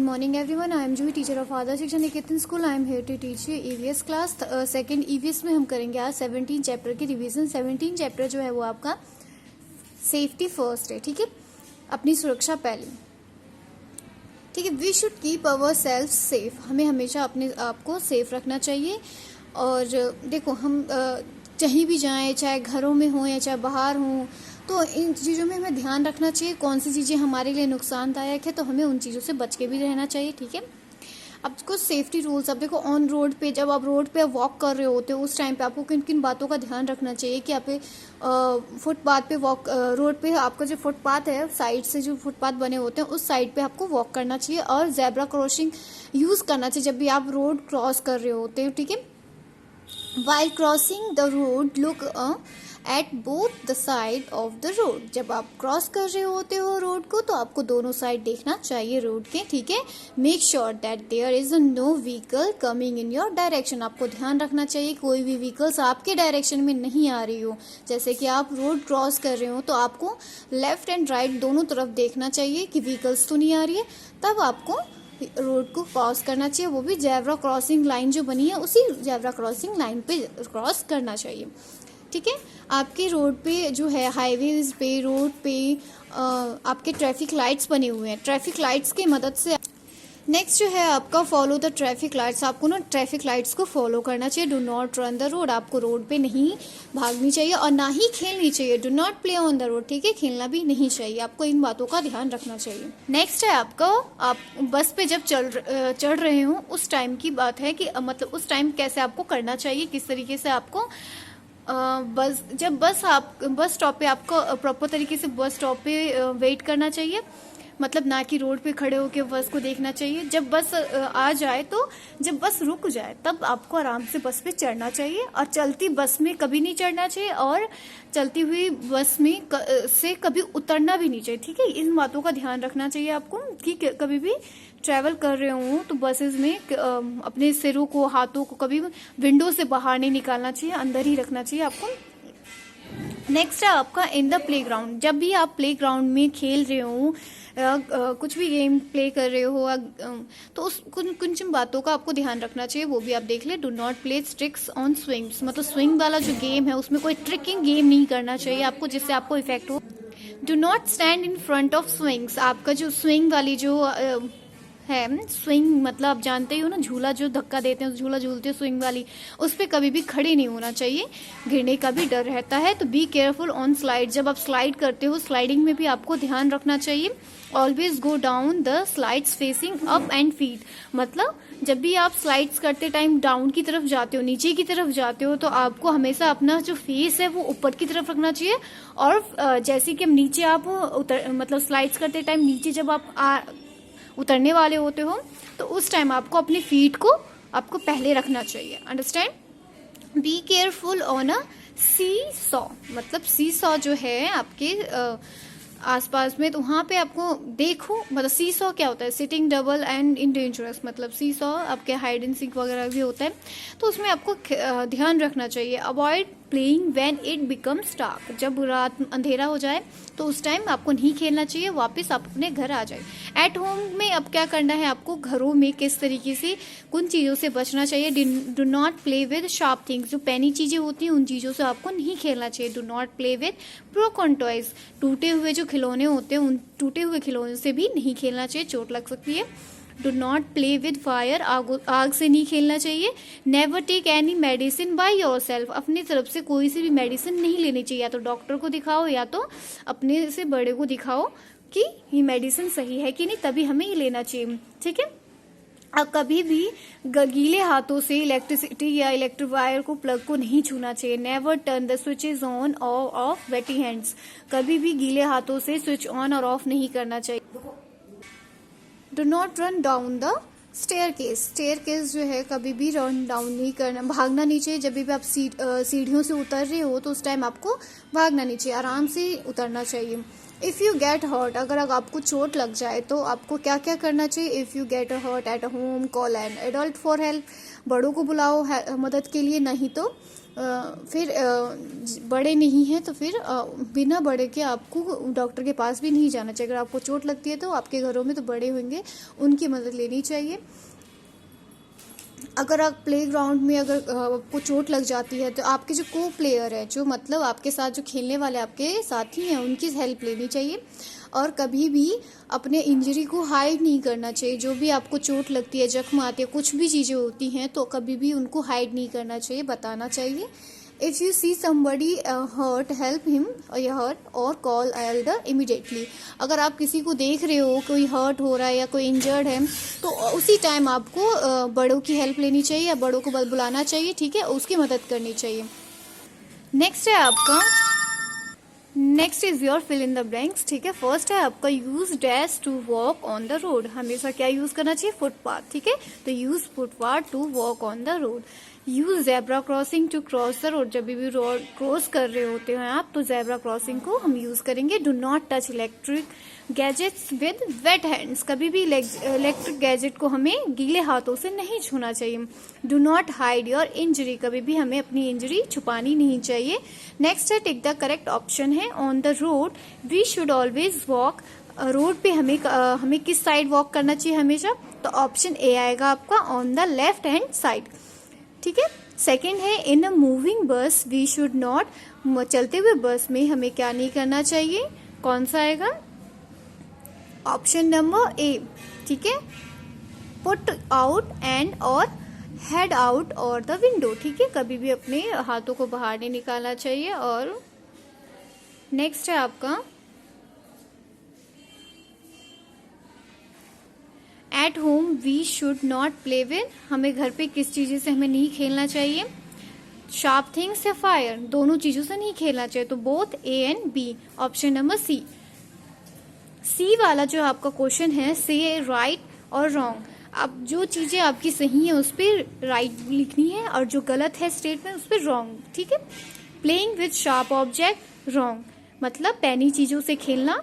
morning everyone. I am Juhi, teacher of Adarsh Shiksha Niketan School. I am here to teach you EVS class. Second EVS में हम करेंगे आज 17 chapter की revision. 17 chapter जो है वो आपका सेफ्टी फर्स्ट है, ठीक है, अपनी सुरक्षा पहले, ठीक है। We should keep our self safe, हमें हमेशा अपने आप को सेफ रखना चाहिए। और देखो हम कहीं भी जाएं, चाहे घरों में हो या चाहे बाहर हों, तो इन चीज़ों में हमें ध्यान रखना चाहिए कौन सी चीज़ें हमारे लिए नुकसानदायक है, तो हमें उन चीज़ों से बच के भी रहना चाहिए, ठीक है। अब कुछ सेफ्टी रूल्स, अब देखो ऑन रोड पे, जब आप रोड पे वॉक कर रहे होते हो उस टाइम पे आपको किन किन बातों का ध्यान रखना चाहिए कि आप फुटपाथ पे वॉक, रोड पे आपका जो फुटपाथ है, साइड से जो फुटपाथ बने होते हैं उस साइड पे आपको वॉक करना चाहिए और जेब्रा क्रॉसिंग यूज़ करना चाहिए जब भी आप रोड क्रॉस कर रहे होते हो, ठीक है। While crossing the road, look at both the side of the road. जब आप क्रॉस कर रहे होते हो रोड को तो आपको दोनों साइड देखना चाहिए रोड के, ठीक है। Make sure that there is no vehicle coming in your direction, आपको ध्यान रखना चाहिए कोई भी व्हीकल्स आपके डायरेक्शन में नहीं आ रही हो। जैसे कि आप रोड क्रॉस कर रहे हो तो आपको लेफ्ट एंड राइट दोनों तरफ देखना चाहिए कि व्हीकल्स तो नहीं आ रही है, तब आपको रोड को क्रॉस करना चाहिए। वो भी जेब्रा क्रॉसिंग लाइन जो बनी है उसी जेब्रा क्रॉसिंग लाइन पे क्रॉस करना चाहिए, ठीक है। आपके रोड पे जो है, हाईवेज पे, रोड पे आपके ट्रैफिक लाइट्स बने हुए हैं, ट्रैफिक लाइट्स की मदद से नेक्स्ट जो है आपका फॉलो द ट्रैफिक लाइट्स, आपको ना ट्रैफिक लाइट्स को फॉलो करना चाहिए। Do not run the road, आपको रोड पे नहीं भागनी चाहिए और ना ही खेलनी चाहिए। Do not play on the road, ठीक है, खेलना भी नहीं चाहिए, आपको इन बातों का ध्यान रखना चाहिए। नेक्स्ट है आपका, आप बस पे जब चढ़ रहे हो उस टाइम की बात है कि मतलब उस टाइम कैसे आपको करना चाहिए, किस तरीके से आपको जब बस स्टॉप पे आपको प्रॉपर तरीके से बस स्टॉप पे वेट करना चाहिए, मतलब ना कि रोड पे खड़े होकर बस को देखना चाहिए। जब बस आ जाए, तो जब बस रुक जाए तब आपको आराम से बस पे चढ़ना चाहिए और चलती बस में कभी नहीं चढ़ना चाहिए और चलती हुई बस में से कभी उतरना भी नहीं चाहिए, ठीक है। इन बातों का ध्यान रखना चाहिए आपको कि कभी भी ट्रैवल कर रहे हो तो बसेस में अपने सिरों को, हाथों को कभी विंडो से बाहर नहीं निकालना चाहिए, अंदर ही रखना चाहिए आपको। नेक्स्ट है आपका इन द प्लेग्राउंड, जब भी आप प्लेग्राउंड में खेल रहे हो, कुछ भी गेम प्ले कर रहे हो तो उस कुछ बातों का आपको ध्यान रखना चाहिए, वो भी आप देख ले। Do not play tricks on swings, मतलब स्विंग वाला जो गेम है उसमें कोई ट्रिकिंग गेम नहीं करना चाहिए आपको जिससे आपको इफेक्ट हो। Do not stand in front of swings, आपका जो स्विंग वाली जो है, स्विंग मतलब आप जानते ही हो ना, झूला जो धक्का देते हैं, झूला झूलते हैं स्विंग वाली, उस पर कभी भी खड़े नहीं होना चाहिए, गिरने का भी डर रहता है। तो बी केयरफुल ऑन स्लाइड, जब आप स्लाइड करते हो स्लाइडिंग में भी आपको ध्यान रखना चाहिए। Always go down the slides facing up and feet, मतलब जब भी आप स्लाइड्स करते टाइम डाउन की तरफ जाते हो, नीचे की तरफ जाते हो, तो आपको हमेशा अपना जो फेस है वो ऊपर की तरफ रखना चाहिए। और जैसे कि हम नीचे आप मतलब स्लाइड्स करते टाइम नीचे जब आप उतरने वाले होते हो तो उस टाइम आपको अपनी फीट को आपको पहले रखना चाहिए, understand. Be careful on a seesaw, मतलब सी सॉ जो है आपके आसपास में, तो वहां पे आपको देखो, मतलब सी सॉ क्या होता है, sitting double and in dangerous, मतलब सी सॉ आपके हाइड एंड सीक वगैरह भी होता है, तो उसमें आपको ध्यान रखना चाहिए। Avoid playing when it becomes dark, जब रात अंधेरा हो जाए तो उस टाइम आपको नहीं खेलना चाहिए, वापस आप अपने घर आ जाए। एट होम में अब क्या करना है आपको, घरों में किस तरीके से कुछ चीज़ों से बचना चाहिए। Do not play with sharp things, जो पैनी चीज़ें होती हैं उन चीज़ों से आपको नहीं खेलना चाहिए। Do not play with broken toys, टूटे हुए जो खिलौने होते हैं उन टूटे हुए खिलौने से भी नहीं खेलना चाहिए, चोट लग सकती है। Do not play with fire, आग से नहीं खेलना चाहिए। Never take any medicine by yourself, अपनी तरफ से कोई सी भी मेडिसिन नहीं लेनी चाहिए, या तो डॉक्टर को दिखाओ या तो अपने से बड़े को दिखाओ कि ये मेडिसिन सही है कि नहीं, तभी हमें ये लेना चाहिए, ठीक है। अब कभी भी गीले हाथों से इलेक्ट्रिसिटी या इलेक्ट्रिक वायर को, प्लग को नहीं छूना चाहिए। Never turn the switches on और ऑफ वेटी हैंड्स, कभी भी गीले हाथों से स्विच ऑन और ऑफ नहीं करना चाहिए। Do not run down the staircase जो है कभी भी रन डाउन नहीं करना, भागना नहीं चाहिए। जब भी आप सीढ़ियों से उतर रहे हो तो उस टाइम आपको भागना नहीं चाहिए, आराम से उतरना चाहिए। इफ़ यू गेट हर्ट, अगर आपको चोट लग जाए तो आपको क्या क्या करना चाहिए। If you get hurt at home, call an adult for help, बड़ों को बुलाओ मदद के लिए, नहीं तो फिर बड़े नहीं हैं तो फिर बिना बड़े के आपको डॉक्टर के पास भी नहीं जाना चाहिए। अगर आपको चोट लगती है तो आपके घरों में तो बड़े होंगे, उनकी मदद लेनी चाहिए। अगर आप प्लेग्राउंड में अगर आपको चोट लग जाती है तो आपके जो को प्लेयर है, जो मतलब आपके साथ जो खेलने वाले आपके साथी हैं, उनकी हेल्प लेनी चाहिए। और कभी भी अपने इंजरी को हाइड नहीं करना चाहिए। जो भी आपको चोट लगती है, जख्म आती है, कुछ भी चीज़ें होती हैं तो कभी भी उनको हाइड नहीं करना चाहिए, बताना चाहिए। If you see somebody hurt help him hurt और कॉल एल्डर इमिडिएटली। अगर आप किसी को देख रहे हो कोई हर्ट हो रहा है या कोई इंजर्ड है तो उसी टाइम आपको बड़ों की हेल्प लेनी चाहिए या बड़ों को बुलाना चाहिए, ठीक है, उसकी मदद करनी चाहिए। नेक्स्ट है आपका, next is your fill in the blanks, ठीक है। फर्स्ट है आपका use dash to walk on the road. हमेशा क्या यूज करना चाहिए? फुटपाथ, ठीक है। तो use footpath to walk on the road. Use zebra crossing to cross the road. जब भी रोड क्रॉस कर रहे होते हैं आप तो जेब्रा क्रॉसिंग को हम यूज करेंगे। Do not touch electric gadgets with weight hands. कभी भी इलेक्ट्रिक गैजेट को हमें गीले हाथों से नहीं छूना चाहिए। Do not hide your injury. कभी भी हमें अपनी इंजरी छुपानी नहीं चाहिए। नेक्स्ट है टेक द करेक्ट ऑप्शन है on the road we should always walk. Road पे हमें किस साइड वॉक करना चाहिए हमेशा? तो ऑप्शन ए आएगा आपका on the left hand side, ठीक है। सेकेंड है in a moving bus we should not. चलते हुए बस में हमें क्या नहीं करना चाहिए? कौन सा आएगा? ऑप्शन नंबर ए, ठीक है। पुट आउट एंड और हेड आउट और द विंडो, ठीक है। कभी भी अपने हाथों को बाहर नहीं निकालना चाहिए। और नेक्स्ट है आपका at home we should not play with. हमें घर पे किस चीज़ से हमें नहीं खेलना चाहिए? शार्प थिंग्स या फायर, दोनों चीज़ों से नहीं खेलना चाहिए। तो both A and B, option number C. C वाला जो आपका क्वेश्चन है से राइट और रॉन्ग। अब जो चीज़ें आपकी सही है उस पर राइट लिखनी है और जो गलत है स्टेटमेंट उस पर रॉन्ग, ठीक है। Playing with sharp object wrong, मतलब पैनी चीज़ों से खेलना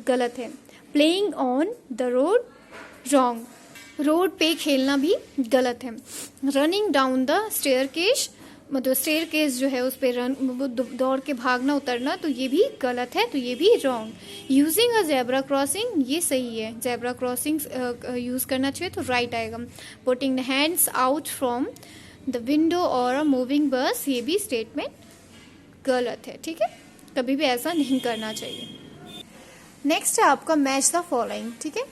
गलत है। Playing on the road wrong, road पे खेलना भी गलत है। रनिंग डाउन द स्टेयरकेस, मतलब स्टेयरकेस जो है उस पे दौड़ के भागना उतरना, तो ये भी गलत है, तो ये भी wrong. Using a zebra crossing, ये सही है, जेब्रा क्रॉसिंग यूज करना चाहिए, तो राइट आएगा। Putting the hands out from the window और अ मूविंग बस, ये भी स्टेटमेंट गलत है, ठीक है। कभी भी ऐसा नहीं करना चाहिए। नेक्स्ट है आपका मैच द फॉलोइंग, ठीक है।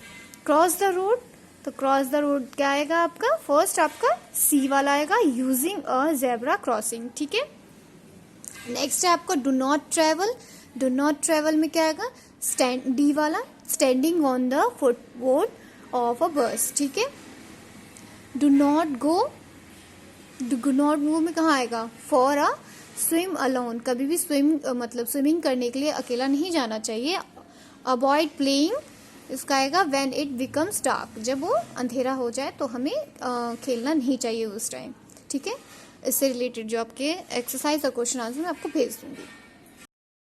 क्रॉस द रोड, तो क्रॉस द रोड क्या आएगा आपका? फर्स्ट आपका सी वाला आएगा, यूजिंग अ जेब्रा क्रॉसिंग, ठीक है। नेक्स्ट है आपका do not travel. Do not travel में क्या आएगा? डी वाला, standing on the footboard of a बस, ठीक है। Do not go, do not go में कहाँ आएगा? फॉर अ स्विम अलोन, कभी भी मतलब स्विमिंग करने के लिए अकेला नहीं जाना चाहिए। अवॉइड प्लेइंग, इसका आएगा व्हेन इट बिकम्स डार्क, जब वो अंधेरा हो जाए तो हमें खेलना नहीं चाहिए उस टाइम, ठीक है। इससे रिलेटेड जो आपके एक्सरसाइज और क्वेश्चन आंसर मैं आपको भेज दूंगी।